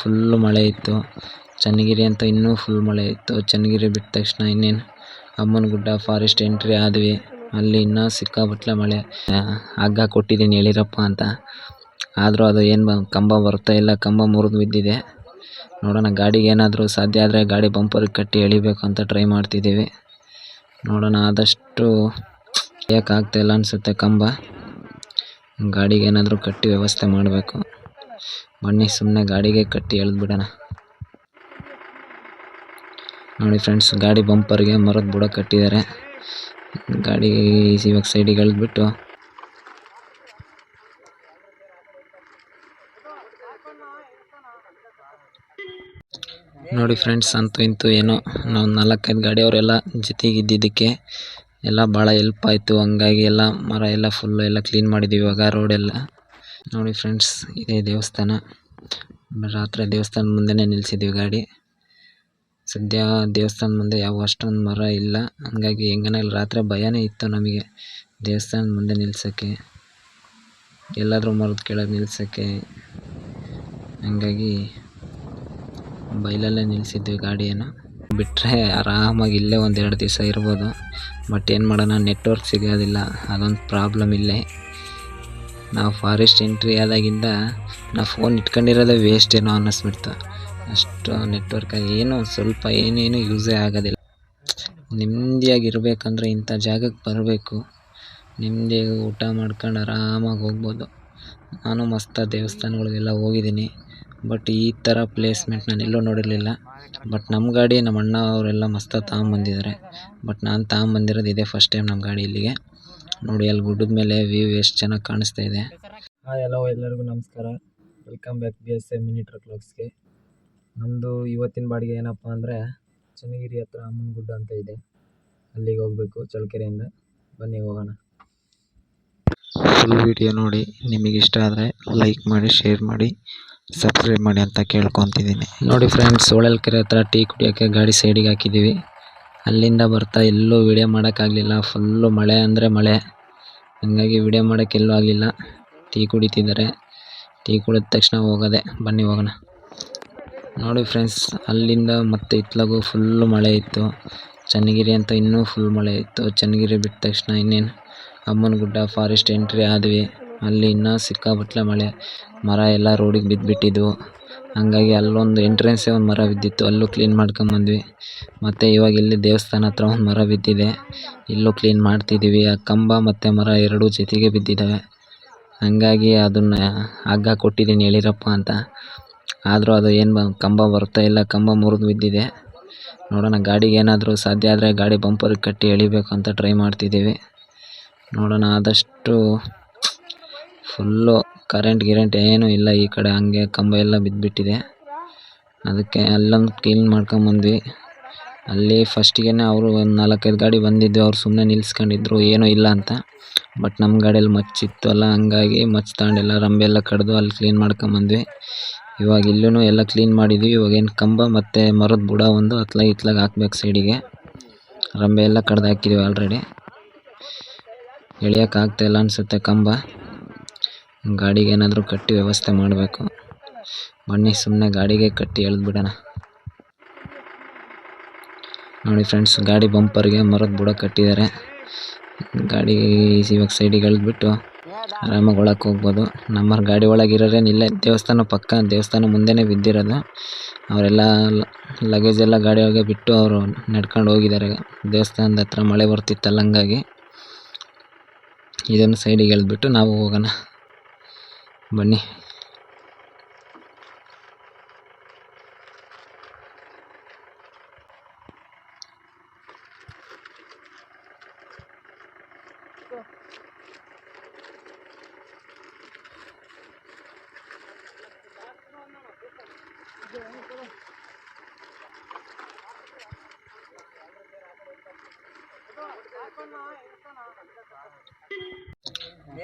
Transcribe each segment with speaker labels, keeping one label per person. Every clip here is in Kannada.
Speaker 1: ಫುಲ್ಲು ಮಳೆ ಇತ್ತು. ಚನ್ನಗಿರಿ ಅಂತ ಇನ್ನೂ ಫುಲ್ ಮಳೆ ಇತ್ತು. ಚನ್ನಗಿರಿ ಬಿಟ್ಟ ತಕ್ಷಣ ಇನ್ನೇನು ಅಮ್ಮನಗುಡ್ಡ ಫಾರೆಸ್ಟ್ ಎಂಟ್ರಿ ಆದ್ವಿ. ಅಲ್ಲಿ ಇನ್ನೂ ಸಿಕ್ಕಾಪಟ್ಟೆ ಮಳೆ. ಹಗ್ಗ ಕೊಟ್ಟಿದ್ದೀನಿ ಎಳಿರಪ್ಪ ಅಂತ, ಆದರೂ ಅದು ಏನು ಕಂಬ ಬರ್ತಾ ಇಲ್ಲ, ಕಂಬ ಮುರಿದು ಬಿದ್ದಿದೆ. ನೋಡೋಣ, ಗಾಡಿಗೆ ಏನಾದರೂ ಸಾಧ್ಯ ಆದರೆ ಗಾಡಿ ಬಂಪರ್ಗೆ ಕಟ್ಟಿ ಎಳಿಬೇಕು ಅಂತ ಟ್ರೈ ಮಾಡ್ತಿದ್ದೀವಿ. ನೋಡೋಣ, ಆದಷ್ಟು ಆಗ್ತಾಯಿಲ್ಲ ಅನಿಸುತ್ತೆ ಕಂಬ. ಗಾಡಿಗೆ ಏನಾದರೂ ಕಟ್ಟಿ ವ್ಯವಸ್ಥೆ ಮಾಡಬೇಕು. ಬನ್ನಿ, ಸುಮ್ಮನೆ ಗಾಡಿಗೆ ಕಟ್ಟಿ ಎಳೆದ್ಬಿಡೋಣ. ನೋಡಿ ಫ್ರೆಂಡ್ಸ್, ಗಾಡಿ ಬಂಪರ್ಗೆ ಮರದ ಬುಡ ಕಟ್ಟಿದ್ದಾರೆ. ಗಾಡಿ ಇವಾಗ ಸೈಡಿಗೆ ಎಳೆದ್ಬಿಟ್ಟು ನೋಡಿ ಫ್ರೆಂಡ್ಸ್, ಅಂತೂ ಇಂತೂ ಏನೋ ನಾವು 4-5 ಗಾಡಿಯವರೆಲ್ಲ ಜೊತೆಗಿದ್ದಿದ್ದಕ್ಕೆ ಎಲ್ಲ ಭಾಳ ಹೆಲ್ಪ್ ಆಯಿತು. ಹಂಗಾಗಿ ಎಲ್ಲ ಮರ ಎಲ್ಲ ಫುಲ್ಲು ಎಲ್ಲ ಕ್ಲೀನ್ ಮಾಡಿದ್ದೀವಿ ಇವಾಗ ರೋಡೆಲ್ಲ. ನೋಡಿ ಫ್ರೆಂಡ್ಸ್, ಇದೇ ದೇವಸ್ಥಾನ. ರಾತ್ರಿ ದೇವಸ್ಥಾನದ ಮುಂದೆನೇ ನಿಲ್ಲಿಸಿದ್ದೀವಿ ಗಾಡಿ. ಸದ್ಯ ದೇವಸ್ಥಾನದ ಮುಂದೆ ಯಾವ ಅಷ್ಟೊಂದು ಮರ ಇಲ್ಲ, ಹಂಗಾಗಿ ಹೆಂಗನ ರಾತ್ರಿ ಭಯನೇ ಇತ್ತು ನಮಗೆ ದೇವಸ್ಥಾನದ ಮುಂದೆ ನಿಲ್ಸೋಕ್ಕೆ, ಎಲ್ಲಾದರೂ ಮರದ ಕೆಳಗೆ ನಿಲ್ಸೋಕ್ಕೆ. ಹಂಗಾಗಿ ಬೈಲಲ್ಲೇ ನಿಲ್ಲಿಸಿದ್ವಿ ಗಾಡಿಯನ್ನು. ಬಿಟ್ಟರೆ ಆರಾಮಾಗಿ ಇಲ್ಲೇ 1-2 ದಿವಸ ಇರ್ಬೋದು. ಬಟ್ ಏನು ಮಾಡೋಣ, ನೆಟ್ವರ್ಕ್ ಸಿಗೋದಿಲ್ಲ, ಅದೊಂದು ಪ್ರಾಬ್ಲಮ್ ಇಲ್ಲೇ. ನಾವು ಫಾರೆಸ್ಟ್ ಎಂಟ್ರಿ ಆದಾಗಿಂದ ನಾವು ಫೋನ್ ಇಟ್ಕೊಂಡಿರೋದೇ ವೇಸ್ಟ್ ಏನೋ ಅನ್ನಿಸ್ಬಿಡ್ತು. ಅಷ್ಟು ನೆಟ್ವರ್ಕ್ ಏನು ಸ್ವಲ್ಪ ಏನೇನು ಯೂಸೇ ಆಗೋದಿಲ್ಲ. ನೆಮ್ಮದಿಯಾಗಿರ್ಬೇಕಂದ್ರೆ ಇಂಥ ಜಾಗಕ್ಕೆ ಬರಬೇಕು. ನೆಮ್ಮದಿಯಾಗಿ ಊಟ ಮಾಡ್ಕೊಂಡು ಆರಾಮಾಗಿ ಹೋಗ್ಬೋದು. ನಾನು ಮಸ್ತ ದೇವಸ್ಥಾನಗಳಿಗೆಲ್ಲ ಹೋಗಿದ್ದೀನಿ, ಬಟ್ ಈ ಥರ ಪ್ಲೇಸ್ಮೆಂಟ್ ನಾನು ಎಲ್ಲೂ ನೋಡಿರಲಿಲ್ಲ. ಬಟ್ ನಮ್ಮ ಗಾಡಿ ನಮ್ಮ ಅಣ್ಣ ಅವರೆಲ್ಲ ಮಸ್ತಾಗಿ ತಗೊಂಬಂದಿದ್ದಾರೆ. ಬಟ್ ನಾನು ತಗೊಂಬಂದಿರೋದು ಇದೇ ಫಸ್ಟ್ ಟೈಮ್ ನಮ್ಮ ಗಾಡಿ ಇಲ್ಲಿಗೆ. ನೋಡಿ, ಅಲ್ಲಿ ಗುಡ್ಡದ ಮೇಲೆ ವ್ಯೂ ಎಷ್ಟು ಚೆನ್ನಾಗಿ ಕಾಣಿಸ್ತಾ ಇದೆ. ಹಾಯ್, ಹಲೋ, ಎಲ್ಲರಿಗೂ ನಮಸ್ಕಾರ. Welcome back BSA mini truck ವ್ಲಾಗ್ಸ್ಗೆ. ನಮ್ಮದು ಇವತ್ತಿನ ಬಾಡಿಗೆ ಏನಪ್ಪ ಅಂದರೆ, ಚನ್ನಗಿರಿ ಹತ್ರ ಅಮ್ಮನಗುಡ್ಡ ಅಂತ ಇದೆ, ಅಲ್ಲಿಗೆ ಹೋಗಬೇಕು ಚಳ್ಳಕೆರೆಯಿಂದ. ಬನ್ನಿ ಹೋಗೋಣ. ಫುಲ್ ವಿಡಿಯೋ ನೋಡಿ, ನಿಮಗೆ ಇಷ್ಟ ಆದರೆ ಲೈಕ್ ಮಾಡಿ, ಶೇರ್ ಮಾಡಿ, ಸಬ್ಸ್ಕ್ರೈಬ್ ಮಾಡಿ ಅಂತ ಕೇಳ್ಕೊತಿದ್ದೀನಿ. ನೋಡಿ ಫ್ರೆಂಡ್ಸ್, ಹೊಳಲ್ಕೆರೆ ಹತ್ರ ಟೀ ಕುಡಿಯೋಕ್ಕೆ ಗಾಡಿ ಸೈಡಿಗೆ ಹಾಕಿದ್ದೀವಿ. ಅಲ್ಲಿಂದ ಬರ್ತಾ ಎಲ್ಲೂ ವಿಡಿಯೋ ಮಾಡೋಕ್ಕಾಗಲಿಲ್ಲ, ಫುಲ್ಲು ಮಳೆ ಅಂದರೆ ಮಳೆ. ಹಂಗಾಗಿ ವಿಡಿಯೋ ಮಾಡೋಕ್ಕೆಲ್ಲೂ ಆಗಲಿಲ್ಲ. ಟೀ ಕುಡಿತಿದ್ದಾರೆ, ಟೀ ಕುಡಿದ ತಕ್ಷಣ ಹೋಗೋದೆ. ಬನ್ನಿ ಹೋಗೋಣ. ನೋಡಿ ಫ್ರೆಂಡ್ಸ್, ಅಲ್ಲಿಂದ ಮತ್ತೆ ಇತ್ಲಾಗೂ ಫುಲ್ಲು ಮಳೆ ಇತ್ತು. ಚನ್ನಗಿರಿ ಅಂತ ಇನ್ನೂ ಫುಲ್ ಮಳೆ ಇತ್ತು. ಚನ್ನಗಿರಿ ಬಿಟ್ಟ ತಕ್ಷಣ ಇನ್ನೇನು ಅಮ್ಮನಗುಡ್ಡ ಫಾರೆಸ್ಟ್ ಎಂಟ್ರಿ ಆದ್ವಿ. ಅಲ್ಲಿ ಇನ್ನೂ ಸಿಕ್ಕಾಪಟ್ಟೆ ಮಳೆ. ಮರ ಎಲ್ಲ ರೋಡಿಗೆ ಬಿದ್ದುಬಿಟ್ಟಿದ್ವು. ಹಂಗಾಗಿ ಅಲ್ಲೊಂದು ಎಂಟ್ರೆನ್ಸೇ ಒಂದು ಮರ ಬಿದ್ದಿತ್ತು, ಅಲ್ಲೂ ಕ್ಲೀನ್ ಮಾಡ್ಕೊಂಬಂದ್ವಿ. ಮತ್ತು ಇವಾಗ ಇಲ್ಲಿ ದೇವಸ್ಥಾನ ಹತ್ರ ಒಂದು ಮರ ಬಿದ್ದಿದೆ, ಇಲ್ಲೂ ಕ್ಲೀನ್ ಮಾಡ್ತಿದ್ದೀವಿ. ಆ ಕಂಬ ಮತ್ತು ಮರ ಎರಡೂ ಜೊತೆಗೆ ಬಿದ್ದಿದ್ದಾವೆ. ಹಂಗಾಗಿ ಅದನ್ನು ಹಗ್ಗ ಕೊಟ್ಟಿದ್ದೀನಿ ಎಳಿರಪ್ಪ ಅಂತ, ಆದರೂ ಅದು ಏನು ಕಂಬ ಬರ್ತಾ ಇಲ್ಲ, ಕಂಬ ಮುರಿದು ಬಿದ್ದಿದೆ. ನೋಡೋಣ, ಗಾಡಿಗೆ ಏನಾದರೂ ಸಾಧ್ಯ ಆದರೆ ಗಾಡಿ ಬಂಪರ್ಗೆ ಕಟ್ಟಿ ಎಳಿಬೇಕು ಅಂತ ಟ್ರೈ ಮಾಡ್ತಿದ್ದೀವಿ. ನೋಡೋಣ, ಆದಷ್ಟು ಫುಲ್ಲು ಕರೆಂಟ್ ಏನೂ ಇಲ್ಲ ಈ ಕಡೆ. ಹಂಗೆ ಕಂಬ ಎಲ್ಲ ಬಿದ್ದುಬಿಟ್ಟಿದೆ. ಅದಕ್ಕೆ ಅಲ್ಲೊಂದು ಕ್ಲೀನ್ ಮಾಡ್ಕೊಂಬಂದ್ವಿ. ಅಲ್ಲಿ ಫಸ್ಟಿಗೆ ಅವರು ಒಂದು 4-5 ಗಾಡಿ ಬಂದಿದ್ದು, ಅವ್ರು ಸುಮ್ಮನೆ ನಿಲ್ಸ್ಕೊಂಡಿದ್ರು ಏನೂ ಇಲ್ಲ ಅಂತ. ಬಟ್ ನಮ್ಮ ಗಾಡಿಯಲ್ಲಿ ಮಚ್ಚಿತ್ತು ಅಲ್ಲ, ಹಂಗಾಗಿ ಮಚ್ಚು ತಗೊಂಡೆಲ್ಲ ರಂಬೆ ಎಲ್ಲ ಕಡ್ದು ಅಲ್ಲಿ ಕ್ಲೀನ್ ಮಾಡ್ಕೊಂಬಂದ್ವಿ. ಇವಾಗ ಇಲ್ಲೂ ಎಲ್ಲ ಕ್ಲೀನ್ ಮಾಡಿದ್ವಿ. ಇವಾಗೇನು ಕಂಬ ಮತ್ತು ಮರದ ಬುಡ ಒಂದು ಇತ್ಲಾಗ ಹಾಕ್ಬೇಕು ಸೈಡಿಗೆ. ರಂಬೆ ಎಲ್ಲ ಕಡ್ದು ಹಾಕಿದ್ದೀವಿ ಆಲ್ರೆಡಿ. ಎಳಿಯೋಕ್ಕಾಗ್ತಾಯಿಲ್ಲ ಅನಿಸುತ್ತೆ ಕಂಬ. ಗಾಡಿಗೆ ಏನಾದರೂ ಕಟ್ಟಿ ವ್ಯವಸ್ಥೆ ಮಾಡಬೇಕು. ಬನ್ನಿ, ಸುಮ್ಮನೆ ಗಾಡಿಗೆ ಕಟ್ಟಿ ಎಳೆದ್ಬಿಡೋಣ. ನೋಡಿ ಫ್ರೆಂಡ್ಸ್, ಗಾಡಿ ಬಂಪರ್ಗೆ ಮರದ ಬುಡ ಕಟ್ಟಿದ್ದಾರೆ. ಗಾಡಿ ಇವಾಗ ಸೈಡಿಗೆ ಎಳೆದ್ಬಿಟ್ಟು ಆರಾಮಾಗಿ ಒಳಕ್ಕೆ ಹೋಗ್ಬೋದು. ನಮ್ಮ ಗಾಡಿ ಒಳಗಿರೋರೇ ಇಲ್ಲೇ ದೇವಸ್ಥಾನ ಪಕ್ಕ, ದೇವಸ್ಥಾನ ಮುಂದೆನೇ ಬಿದ್ದಿರೋದು. ಅವರೆಲ್ಲ ಲಗೇಜ್ ಎಲ್ಲ ಗಾಡಿ ಒಳಗೆ ಬಿಟ್ಟು ಅವರು ನಡ್ಕೊಂಡು ಹೋಗಿದ್ದಾರೆ ದೇವಸ್ಥಾನದ ಹತ್ರ. ಮಳೆ ಬರ್ತಿತ್ತಲ್ಲ, ಹಂಗಾಗಿ ಇದನ್ನು ಸೈಡಿಗೆ ಎಳೆದ್ಬಿಟ್ಟು ನಾವು ಹೋಗೋಣ. ಬನ್ನಿ.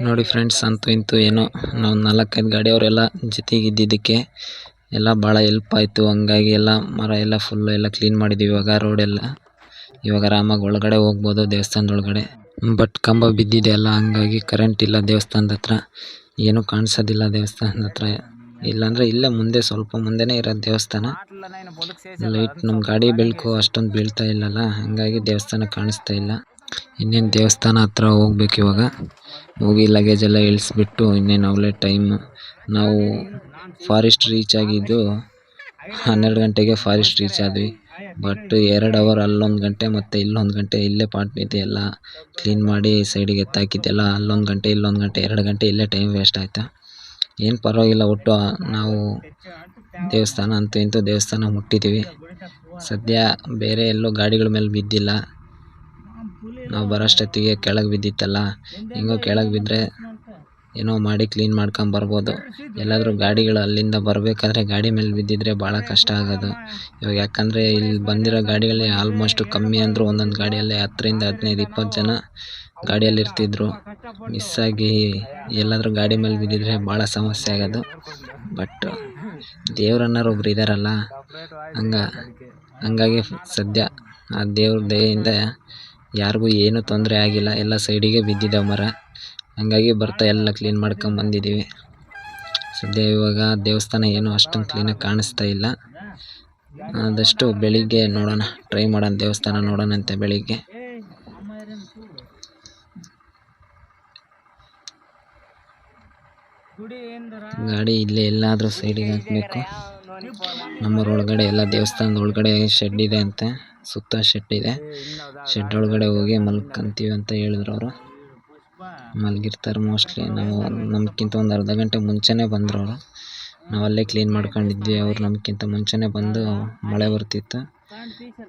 Speaker 1: ನೋಡಿ ಫ್ರೆಂಡ್ಸ್, ಅಂತೂ ಇಂತೂ ಏನೋ ನಾವು 4-5 ಗಾಡಿಯವರೆಲ್ಲ ಜೊತೆಗಿದ್ದಿದ್ದಕ್ಕೆ ಎಲ್ಲ ಭಾಳ ಹೆಲ್ಪ್ ಆಯಿತು. ಹಂಗಾಗಿ ಎಲ್ಲ ಮರ ಎಲ್ಲ ಫುಲ್ಲು ಎಲ್ಲ ಕ್ಲೀನ್ ಮಾಡಿದ್ದೀವಿ ಇವಾಗ ರೋಡೆಲ್ಲ. ಇವಾಗ ಆರಾಮಾಗಿ ಒಳಗಡೆ ಹೋಗ್ಬೋದು ದೇವಸ್ಥಾನದೊಳಗಡೆ. ಬಟ್ ಕಂಬ ಬಿದ್ದಿದೆ ಅಲ್ಲ, ಹಂಗಾಗಿ ಕರೆಂಟ್ ಇಲ್ಲ ದೇವಸ್ಥಾನದ ಹತ್ರ, ಏನೂ ಕಾಣಿಸೋದಿಲ್ಲ ದೇವಸ್ಥಾನದ ಹತ್ರ. ಇಲ್ಲಾಂದರೆ ಇಲ್ಲೇ ಮುಂದೆ ಸ್ವಲ್ಪ ಮುಂದೆನೇ ಇರೋದು ದೇವಸ್ಥಾನ. ಲೈಟ್ ನಮ್ಮ ಗಾಡಿ ಬೆಳಕು ಅಷ್ಟೊಂದು ಬೀಳ್ತಾ ಇಲ್ಲಲ್ಲ, ಹಾಗಾಗಿ ದೇವಸ್ಥಾನ ಕಾಣಿಸ್ತಾ ಇಲ್ಲ. ಇನ್ನೇನು ದೇವಸ್ಥಾನ ಹತ್ರ ಹೋಗ್ಬೇಕು ಇವಾಗ. ಹೋಗಿ ಲಗೇಜ್ ಎಲ್ಲ ಇಳಿಸ್ಬಿಟ್ಟು ಇನ್ನೇನು ಅವಲೇ ಟೈಮ್. ನಾವು ಫಾರೆಸ್ಟ್ ರೀಚ್ ಆಗಿದ್ದು 12 ಗಂಟೆಗೆ ಫಾರೆಸ್ಟ್ ರೀಚ್ ಆದ್ವಿ. ಬಟ್ 2 ಅವರ್ ಅಲ್ಲೊಂದು ಗಂಟೆ ಮತ್ತು ಇಲ್ಲೊಂದು ಗಂಟೆ ಇಲ್ಲೇ ಪಾಟ್ ಇದೆ ಎಲ್ಲ ಕ್ಲೀನ್ ಮಾಡಿ ಸೈಡಿಗೆ ಎತ್ತಾಕಿದ್ದೆಲ್ಲ ಅಲ್ಲೊಂದು ಗಂಟೆ ಇಲ್ಲೊಂದು ಗಂಟೆ 2 ಗಂಟೆ ಇಲ್ಲೇ ಟೈಮ್ ವೇಸ್ಟ್ ಆಯಿತು. ಏನು ಪರವಾಗಿಲ್ಲ, ಒಟ್ಟು ನಾವು ದೇವಸ್ಥಾನ ಅಂತೂ ಇಂತೂ ದೇವಸ್ಥಾನ ಮುಟ್ಟಿದ್ದೀವಿ. ಸದ್ಯ ಬೇರೆ ಎಲ್ಲೂ ಗಾಡಿಗಳ ಮೇಲೆ ಬಿದ್ದಿಲ್ಲ. ನಾವು ಬರೋಷ್ಟೊತ್ತಿಗೆ ಕೆಳಗೆ ಬಿದ್ದಿತ್ತಲ್ಲ, ಹೆಂಗೋ ಕೆಳಗೆ ಬಿದ್ದರೆ ಏನೋ ಮಾಡಿ ಕ್ಲೀನ್ ಮಾಡ್ಕೊಂಬರ್ಬೋದು. ಎಲ್ಲಾದರೂ ಗಾಡಿಗಳು ಅಲ್ಲಿಂದ ಬರಬೇಕಾದ್ರೆ ಗಾಡಿ ಮೇಲೆ ಬಿದ್ದಿದ್ರೆ ಭಾಳ ಕಷ್ಟ ಆಗೋದು ಇವಾಗ. ಯಾಕಂದರೆ ಇಲ್ಲಿ ಬಂದಿರೋ ಗಾಡಿಗಳೇ ಆಲ್ಮೋಸ್ಟ್ ಕಮ್ಮಿ ಅಂದರೂ ಒಂದೊಂದು ಗಾಡಿಯಲ್ಲೇ 10ರಿಂದ 15 20 ಜನ ಗಾಡಿಯಲ್ಲಿ ಇರ್ತಿದ್ರು. ಮಿಸ್ಸಾಗಿ ಎಲ್ಲಾದರೂ ಗಾಡಿ ಮೇಲೆ ಬಿದ್ದಿದ್ರೆ ಭಾಳ ಸಮಸ್ಯೆ ಆಗೋದು. ಬಟ್ ದೇವ್ರನ್ನೋರು ಒಬ್ರು ಇದ್ದಾರಲ್ಲ, ಹಂಗಾಗಿ ಸದ್ಯ ಆ ದೇವ್ರ ದಯೆಯಿಂದ ಯಾರಿಗೂ ಏನೂ ತೊಂದರೆ ಆಗಿಲ್ಲ. ಎಲ್ಲ ಸೈಡಿಗೆ ಬಿದ್ದಿದ್ದಾವೆ ಮರ, ಹಂಗಾಗಿ ಬರ್ತಾ ಎಲ್ಲ ಕ್ಲೀನ್ ಮಾಡ್ಕೊಂಡು ಬಂದಿದ್ದೀವಿ. ಸದ್ಯ ಇವಾಗ ದೇವಸ್ಥಾನ ಏನೂ ಅಷ್ಟೊಂದು ಕ್ಲೀನಾಗಿ ಕಾಣಿಸ್ತಾ ಇಲ್ಲ. ಆದಷ್ಟು ಬೆಳಿಗ್ಗೆ ನೋಡೋಣ, ಟ್ರೈ ಮಾಡೋಣ, ದೇವಸ್ಥಾನ ನೋಡೋಣಂತೆ ಬೆಳಿಗ್ಗೆ. ಗಾಡಿ ಇಲ್ಲೇ ಎಲ್ಲಾದರೂ ಸೈಡಿಗೆ ಹಾಕಬೇಕು. ನಮ್ಮೂರ ಒಳಗಡೆ ಎಲ್ಲ ದೇವಸ್ಥಾನದ ಒಳಗಡೆ ಶೆಡ್ ಇದೆ ಅಂತೆ, ಸುತ್ತ ಶೆಡ್ ಇದೆ. ಶೆಡ್ ಒಳಗಡೆ ಹೋಗಿ ಮಲ್ಕೊಂತೀವಿ ಅಂತ ಹೇಳಿದ್ರು ಅವರು. ಮಲಗಿರ್ತಾರೆ ಮೋಸ್ಟ್ಲಿ. ನಾವು ನಮ್ಗಿಂತ ಒಂದು ಅರ್ಧ ಗಂಟೆ ಮುಂಚೆನೇ ಬಂದರು ಅವರು. ನಾವಲ್ಲೇ ಕ್ಲೀನ್ ಮಾಡ್ಕೊಂಡಿದ್ವಿ. ಅವ್ರು ನಮ್ಗಿಂತ ಮುಂಚೆನೇ ಬಂದು ಮಳೆ ಬರ್ತಿತ್ತು.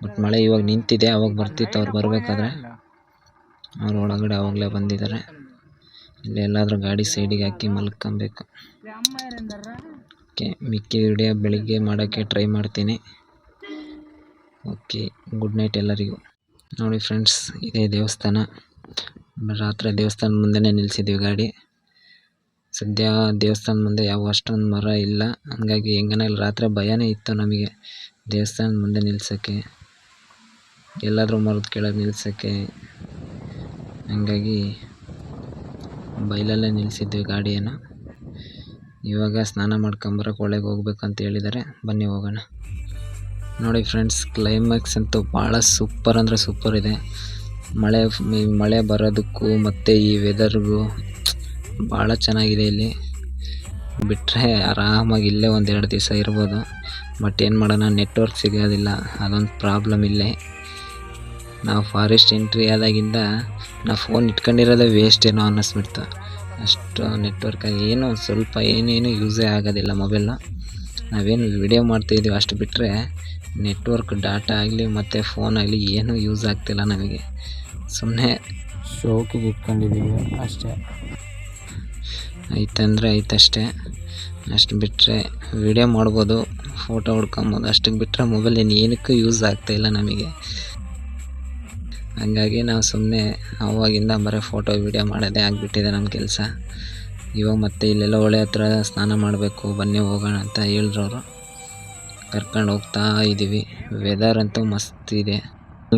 Speaker 1: ಬಟ್ ಮಳೆ ಇವಾಗ ನಿಂತಿದೆ, ಅವಾಗ ಬರ್ತಿತ್ತು ಅವ್ರು ಬರಬೇಕಾದ್ರೆ. ಅವ್ರು ಒಳಗಡೆ ಆವಾಗಲೇ ಬಂದಿದ್ದಾರೆ. ಇಲ್ಲಿ ಎಲ್ಲಾದರೂ ಗಾಡಿ ಸೈಡಿಗೆ ಹಾಕಿ ಮಲ್ಕೊಬೇಕು. ಓಕೆ, ಮಿಕ್ಕಿ ವಿಡಿಯೋ ಬೆಳಿಗ್ಗೆ ಮಾಡೋಕ್ಕೆ ಟ್ರೈ ಮಾಡ್ತೀನಿ. ಓಕೆ, ಗುಡ್ ನೈಟ್ ಎಲ್ಲರಿಗೂ. ನೋಡಿ ಫ್ರೆಂಡ್ಸ್, ಇದೇ ದೇವಸ್ಥಾನ. ರಾತ್ರಿ ದೇವಸ್ಥಾನದ ಮುಂದೆನೇ ನಿಲ್ಲಿಸಿದ್ವಿ ಗಾಡಿ. ಸದ್ಯ ದೇವಸ್ಥಾನದ ಮುಂದೆ ಯಾವ ಅಷ್ಟೊಂದು ಮರ ಇಲ್ಲ, ಹಂಗಾಗಿ ಹೆಂಗನ ರಾತ್ರಿ ಭಯನೇ ಇತ್ತು ನಮಗೆ ದೇವಸ್ಥಾನದ ಮುಂದೆ ನಿಲ್ಸೋಕ್ಕೆ, ಎಲ್ಲಾದರೂ ಮರದ ಕೆಳಗೆ ನಿಲ್ಸೋಕ್ಕೆ. ಹಂಗಾಗಿ ಬೈಲಲ್ಲೇ ನಿಲ್ಲಿಸಿದ್ವಿ ಗಾಡಿಯನ್ನು. ಇವಾಗ ಸ್ನಾನ ಮಾಡ್ಕೊಂಬರೋಕೆ ಒಳಗೆ ಹೋಗ್ಬೇಕಂತ ಹೇಳಿದ್ದಾರೆ, ಬನ್ನಿ ಹೋಗೋಣ. ನೋಡಿ ಫ್ರೆಂಡ್ಸ್, ಕ್ಲೈಮ್ಯಾಕ್ಸ್ ಅಂತೂ ಭಾಳ ಸೂಪರ್ ಅಂದರೆ ಸೂಪರ್ ಇದೆ. ಮಳೆ ಬರೋದಕ್ಕೂ ಮತ್ತು ಈ ವೆದರ್ಗೂ ಭಾಳ ಚೆನ್ನಾಗಿದೆ. ಇಲ್ಲಿ ಬಿಟ್ಟರೆ ಆರಾಮಾಗಿ ಇಲ್ಲೇ 1-2 ದಿವಸ ಇರ್ಬೋದು. ಬಟ್ ಏನು ಮಾಡೋಣ, ನೆಟ್ವರ್ಕ್ ಸಿಗೋದಿಲ್ಲ, ಅದೊಂದು ಪ್ರಾಬ್ಲಮ್ ಇಲ್ಲೇ. ನಾವು ಫಾರೆಸ್ಟ್ ಎಂಟ್ರಿ ಆದಾಗಿಂದ ನಾವು ಫೋನ್ ಇಟ್ಕೊಂಡಿರೋದೇ ವೇಸ್ಟ್ ಏನೋ ಅನ್ನಿಸ್ಬಿಡ್ತು. ಅಷ್ಟು ನೆಟ್ವರ್ಕಾಗಿ ಏನೋ ಸ್ವಲ್ಪ ಏನೇನು ಯೂಸೇ ಆಗೋದಿಲ್ಲ ಮೊಬೈಲು. ನಾವೇನು ವಿಡಿಯೋ ಮಾಡ್ತಾಯಿದ್ದೀವಿ ಅಷ್ಟು ಬಿಟ್ಟರೆ ನೆಟ್ವರ್ಕ್ ಡಾಟಾ ಆಗಲಿ ಮತ್ತು ಫೋನ್ ಆಗಲಿ ಏನೂ ಯೂಸ್ ಆಗ್ತಿಲ್ಲ ನಮಗೆ. ಸುಮ್ಮನೆ ಶೋಕಿಗೆ ಇಟ್ಕೊಂಡಿದ್ದೀವಿ ಅಷ್ಟೇ. ಆಯ್ತಂದರೆ ಆಯ್ತಷ್ಟೇ. ಅಷ್ಟು ಬಿಟ್ಟರೆ ವಿಡಿಯೋ ಮಾಡ್ಬೋದು, ಫೋಟೋ ಹೊಡ್ಕೊಬೋದು. ಅಷ್ಟಕ್ಕೆ ಬಿಟ್ಟರೆ ಮೊಬೈಲ್ ಏನಕ್ಕೂ ಯೂಸ್ ಆಗ್ತಾಯಿಲ್ಲ ನಮಗೆ. ಹಂಗಾಗಿ ನಾವು ಸುಮ್ಮನೆ ಅವಾಗಿಂದ ಬರೀ ಫೋಟೋ ವಿಡಿಯೋ ಮಾಡೋದೇ ಆಗಿಬಿಟ್ಟಿದೆ ನಮ್ಮ ಕೆಲಸ. ಇವಾಗ ಮತ್ತೆ ಇಲ್ಲೆಲ್ಲ ಹೊಳೆ ಹತ್ರ ಸ್ನಾನ ಮಾಡಬೇಕು, ಬನ್ನಿ ಹೋಗೋಣ ಅಂತ ಹೇಳಿದ್ರು. ಕರ್ಕೊಂಡು ಹೋಗ್ತಾ ಇದ್ದೀವಿ. ವೆದರ್ ಅಂತೂ ಮಸ್ತ್ ಇದೆ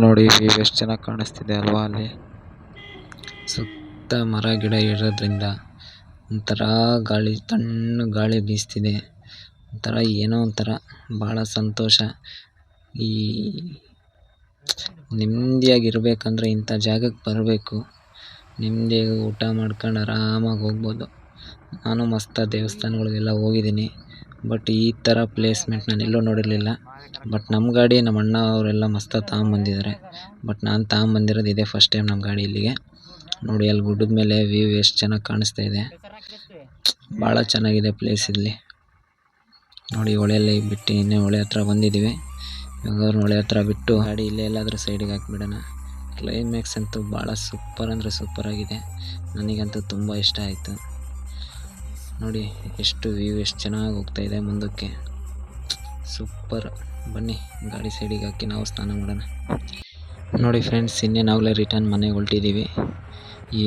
Speaker 1: ನೋಡಿ. ಎಷ್ಟು ಚೆನ್ನಾಗಿ ಕಾಣಿಸ್ತಿದೆ ಅಲ್ವಾ. ಅಲ್ಲಿ ಸುತ್ತ ಮರ ಗಿಡ ಇರೋದ್ರಿಂದ ಒಂಥರ ಗಾಳಿ, ತಣ್ಣಗೆ ಗಾಳಿ ಬೀಸ್ತಿದೆ. ಒಂಥರ ಏನೋ ಒಂಥರ ಭಾಳ ಸಂತೋಷ. ಈ ನೆಮ್ಮದಿಯಾಗಿರ್ಬೇಕಂದ್ರೆ ಇಂಥ ಜಾಗಕ್ಕೆ ಬರಬೇಕು. ನೆಮ್ಮದಿಯಾಗಿ ಊಟ ಮಾಡ್ಕೊಂಡು ಆರಾಮಾಗಿ ಹೋಗ್ಬೋದು. ನಾನು ಮಸ್ತ್ ದೇವಸ್ಥಾನಗಳಿಗೆಲ್ಲ ಹೋಗಿದ್ದೀನಿ, ಬಟ್ ಈ ಥರ ಪ್ಲೇಸ್ಮೆಂಟ್ ನಾನು ಎಲ್ಲೂ ನೋಡಿರಲಿಲ್ಲ. ಬಟ್ ನಮ್ಮ ಗಾಡಿ ನಮ್ಮ ಅಣ್ಣ ಅವರೆಲ್ಲ ಮಸ್ತ್ ತಗೊಂಬಂದಿದ್ದಾರೆ. ಬಟ್ ನಾನು ತಗೊಂಬಂದಿರೋದು ಇದೇ ಫಸ್ಟ್ ಟೈಮ್ ನಮ್ಮ ಗಾಡಿ ಇಲ್ಲಿಗೆ. ನೋಡಿ, ಅಲ್ಲಿ ಗುಡ್ಡದ ಮೇಲೆ ವ್ಯೂ ಎಷ್ಟು ಚೆನ್ನಾಗಿ ಕಾಣಿಸ್ತಾ ಇದೆ. ಭಾಳ ಚೆನ್ನಾಗಿದೆ ಪ್ಲೇಸ್ ಇಲ್ಲಿ. ನೋಡಿ, ಹೊಳೆಯಲ್ಲಿ ಬಿಟ್ಟು ಇನ್ನೇ ಹೊಳೆ ಹತ್ರ ಬಂದಿದ್ದೀವಿ. ಇವಾಗ ಹೊಳೆ ಹತ್ರ ಬಿಟ್ಟು ಗಾಡಿ ಇಲ್ಲೇ ಎಲ್ಲಾದರೂ ಸೈಡಿಗೆ ಹಾಕಿಬಿಡೋಣ. ಕ್ಲೈಮ್ಯಾಕ್ಸ್ ಅಂತೂ ಭಾಳ ಸೂಪರ್ ಅಂದರೆ ಸೂಪರಾಗಿದೆ. ನನಗಂತೂ ತುಂಬ ಇಷ್ಟ ಆಯಿತು. ನೋಡಿ ಎಷ್ಟು ವ್ಯೂ ಎಷ್ಟು ಚೆನ್ನಾಗಿ ಹೋಗ್ತಾಯಿದೆ ಮುಂದಕ್ಕೆ, ಸೂಪರ್. ಬನ್ನಿ ಗಾಡಿ ಸೈಡಿಗೆ ಹಾಕಿ ನಾವು ಸ್ನಾನ ಮಾಡೋಣ. ನೋಡಿ ಫ್ರೆಂಡ್ಸ್, ನಾವೇ ರಿಟರ್ನ್ ಮನೆಗೆ ಹೊರಟಿದ್ದೀವಿ. ಈ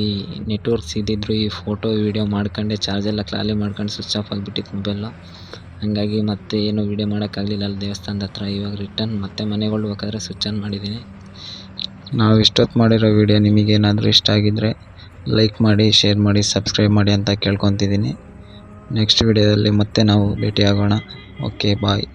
Speaker 1: ನೆಟ್ವರ್ಕ್ಸ್ ಇದ್ದಿದ್ರು ಈ ಫೋಟೋ ವೀಡಿಯೋ ಮಾಡ್ಕೊಂಡೆ ಚಾರ್ಜೆಲ್ಲ ಖಾಲಿ ಮಾಡ್ಕೊಂಡು ಸ್ವಿಚ್ ಆಫ್ ಆಗಿಬಿಟ್ಟಿತ್ತು ಮೊಬೈಲು. ಹಾಗಾಗಿ ಮತ್ತೆ ಏನು ವೀಡಿಯೋ ಮಾಡೋಕ್ಕಾಗಲಿಲ್ಲ ಅಲ್ಲಿ ದೇವಸ್ಥಾನದ ಹತ್ರ. ಇವಾಗ ರಿಟರ್ನ್ ಮತ್ತೆ ಮನೆಗೆ ಹೊರಡ್ಬೇಕಾದ್ರೆ ಸ್ವಿಚ್ ಆನ್ ಮಾಡಿದ್ದೀನಿ. ನಾವು ಇಷ್ಟೊತ್ತು ಮಾಡಿರೋ ವೀಡಿಯೋ ನಿಮಗೇನಾದರೂ ಇಷ್ಟ ಆಗಿದ್ದರೆ ಲೈಕ್ ಮಾಡಿ, ಶೇರ್ ಮಾಡಿ, ಸಬ್ಸ್ಕ್ರೈಬ್ ಮಾಡಿ ಅಂತ ಕೇಳ್ಕೊತಿದ್ದೀನಿ. ನೆಕ್ಸ್ಟ್ ವಿಡಿಯೋದಲ್ಲಿ ಮತ್ತೆ ನಾವು ಭೇಟಿಯಾಗೋಣ. ಓಕೆ ಬಾಯ್.